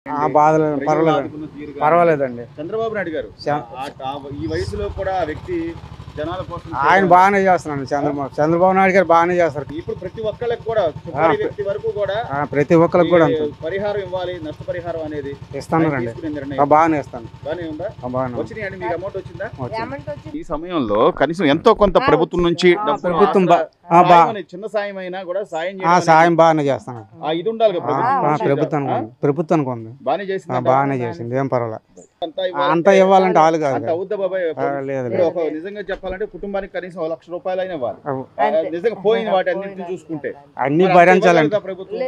బాధలు పర్వాలేదండి. చంద్రబాబు నాయుడు గారు ఈ వయసులో కూడా ఆ వ్యక్తి జనాల కోసం ఆయన బాగానే చేస్తున్నాడు. చంద్రబాబు నాయుడు గారు బాగానే చేస్తారు. ఇప్పుడు ప్రతి ఒక్కళ్ళకి కూడా వ్యక్తి వరకు కూడా ప్రతి ఒక్కరికి కూడా పరిహారం ఇవ్వాలి, నష్టపరిహారం అనేది ఇస్తానండి. బాగానే ఇస్తాను. బాగానే ఉందా? వచ్చినాయండి, మీకు అమౌంట్ వచ్చిందా? ఈ సమయంలో కనీసం ఎంతో కొంత ప్రభుత్వం నుంచి చిన్న సాయం అయినా కూడా సాయం బాగానే చేస్తాను. ఇది ఉండాలి ప్రభుత్వానికి ఉంది. బాగానే చేసింది. ఏం పర్వాలేదు. అంతా అంతా ఇవ్వాలంటే వాళ్ళు కాదు. అవుద్దా బాబాయ్? నిజంగా చెప్పాలంటే కుటుంబానికి కనీసం ₹1,00,000 అయినా ఇవ్వాలి. నిజంగా పోయిన వాటి అన్నింటినీ చూసుకుంటే అన్ని భరించాలంటే ప్రభుత్వం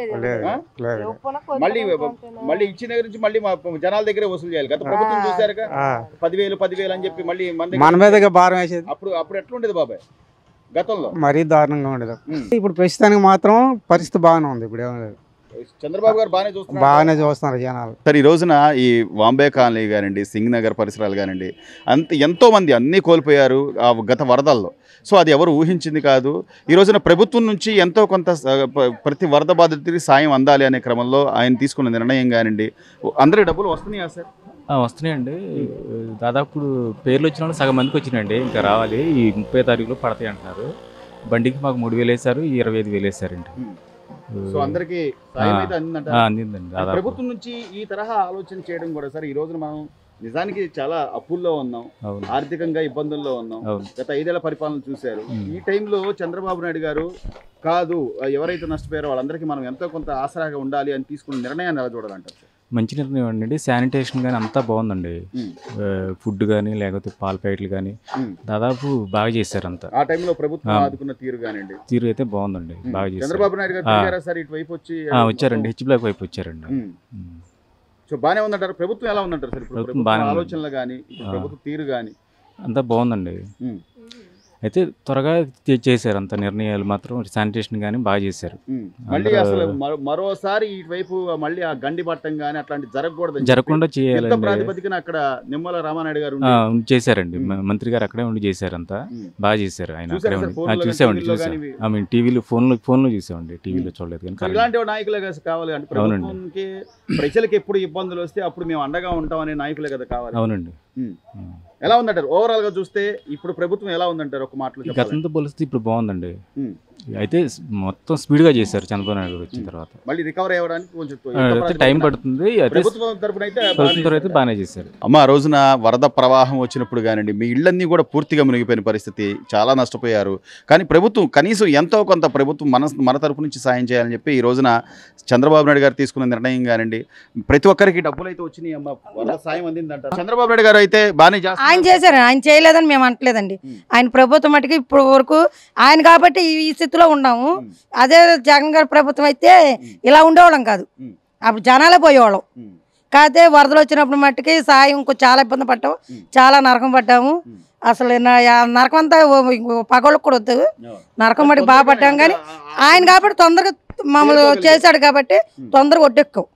మళ్ళీ ఇచ్చిన దగ్గర నుంచి మళ్ళీ జనాల దగ్గరే వసూలు చేయాలి. గత ప్రభుత్వం చూసారుగా 10,000 అని చెప్పి మళ్ళీ మన మీదగా భారం వేసేది. అప్పుడు ఎట్లుండేది బాబాయ్ గతంలో? మరీ దారుణంగా ఉండేది. ఇప్పుడు ప్రస్తుతానికి మాత్రం పరిస్థితి బాగానే ఉంది. ఇప్పుడు ఏమో లేదు. చంద్రబాబు గారు బాగానే చూస్తున్నారు జనాలు. సార్, ఈ రోజున ఈ వాంబే కాలనీ కానివ్వండి, సింగ్ నగర్ పరిసరాలు కానివ్వండి, ఎంతో మంది అన్నీ కోల్పోయారు ఆ గత వరదల్లో. సో అది ఎవరు ఊహించింది కాదు. ఈ రోజున ప్రభుత్వం నుంచి ఎంతో కొంత ప్రతి వరద బాధితుడికి సాయం అందాలి అనే క్రమంలో ఆయన తీసుకున్న నిర్ణయం కానివ్వండి, అందరి డబ్బులు వస్తున్నాయా సార్? వస్తున్నాయండి. దాదాపు పేర్లు వచ్చిన వాళ్ళు సగం మందికి వచ్చినాయండి. ఇంకా రావాలి. ఈ 30 తారీఖులో పడతాయి అంటున్నారు. బండికి మాకు 3,000 వేశారు, 25,000 వేశారండి. సో అందరికి అందిందండి. ప్రభుత్వం నుంచి ఈ తరహా ఆలోచన చేయడం కూడా సార్, ఈ రోజున మనం నిజానికి చాలా అప్పుల్లో ఉన్నాం, ఆర్థికంగా ఇబ్బందుల్లో ఉన్నాం. గత 5 ఏళ్ల పరిపాలన చూశారు. ఈ టైంలో చంద్రబాబు నాయుడు గారు కాదు, ఎవరైతే నష్టపోయారో వాళ్ళందరికీ మనం ఎంతో కొంత ఆసరాగా ఉండాలి అని తీసుకున్న నిర్ణయాన్ని ఎలా చూడాలంటారు? మంచి నిర్ణయం అండి. శానిటేషన్ కానీ అంతా బాగుందండి. ఫుడ్ కానీ లేకపోతే పాల ప్యాకెట్లు కానీ దాదాపు బాగా చేశారు. అంతా ఆ టైంలో ప్రభుత్వం ఆదుకున్న తీరు అయితే బాగుందండి. బాగా చేశారు. చంద్రబాబు నాయుడు గారు సార్ ఇటువైపు వచ్చారండి. హెచ్ బ్లాక్ వైపు వచ్చారండి. సో బాగానే ఉందంటారు. ప్రభుత్వం ఎలా ఉందంటారు సార్? ప్రభుత్వం ఆలోచనలు కానీ ప్రభుత్వ తీరు కానీ అంతా బాగుందండి. అయితే త్వరగా చేశారు. అంత నిర్ణయాలు మాత్రం శానిటేషన్ కానీ బాగా చేశారు. మళ్ళీ అసలు మరోసారి ఇటువైపు మళ్ళీ ఆ గండి పట్టం కానీ అట్లాంటి జరగకుండా చేయాలి. ప్రాతిపదికన అక్కడ నిమ్మల రామానాయుడు గారు చేశారండి. మంత్రి గారు అక్కడే ఉండి చేశారు. అంతా బాగా చేశారు. ఆయన చూసామండి. చూసాం టీవీలో ఫోన్లో చూసామండి. టీవీలో చూడలేదు. కానీ ఇలాంటి నాయకులే కదా కావాలి. అంటే ప్రభుత్వానికి ప్రజలకు ఎప్పుడు ఇబ్బందులు వస్తే అప్పుడు మేము అండగా ఉంటాం అనే నాయకులే కదా కావాలి. అవునండి. ఎలా ఉందంటారు ఓవరాల్ గా చూస్తే? ఇప్పుడు ప్రభుత్వం ఎలా ఉందంటారు ఒక మాటలో? గతంతో పోలిస్తే ఇప్పుడు బాగుందండి. అయితే మొత్తం స్పీడ్ గా చేశారు చంద్రబాబు నాయుడు గారు వచ్చిన తర్వాత. మళ్ళీ రికవర్ అవ్వడానికి కొంచెం టైం పడుతుంది. ప్రభుత్వం తరపున అయితే బాగానే చేశారు. అమ్మ, ఆ రోజున వరద ప్రవాహం వచ్చినప్పుడు కానివ్వండి, మీ ఇళ్ళన్నీ కూడా పూర్తిగా మునిగిపోయిన పరిస్థితి, చాలా నష్టపోయారు. కానీ ప్రభుత్వం కనీసం ఎంతో కొంత ప్రభుత్వం మన తరపు నుంచి సాయం చేయాలని చెప్పి ఈ రోజున చంద్రబాబు నాయుడు గారు తీసుకున్న నిర్ణయం కానివ్వండి, ప్రతి ఒక్కరికి డబ్బులు అయితే వచ్చినాయి. అమ్మ, వరద సాయం అందిందంటారు. చంద్రబాబు నాయుడు గారు అయితే బాగానే ఆయన చేశారు. ఆయన చేయలేదని మేము అంటలేదండి. ఆయన ప్రభుత్వం మటుకు ఇప్పుడు వరకు ఆయన కాబట్టి ఈ స్థితిలో ఉన్నాము. అదే జగన్ గారి ప్రభుత్వం అయితే ఇలా ఉండేవాళ్ళం కాదు. అప్పుడు జనాలే పోయేవాళ్ళం. కాకపోతే వరదలు వచ్చినప్పుడు మట్టుకి సాయం చాలా ఇబ్బంది పడ్డాము. చాలా నరకం పడ్డాము. అసలు నరకం అంతా పగోళ్ళకి కూడా వద్దు. నరకం మటుకు బాగా పడ్డాము. కానీ ఆయన కాబట్టి తొందరగా మమ్మల్ని చేశాడు కాబట్టి తొందరగా ఒడ్డెక్కాం.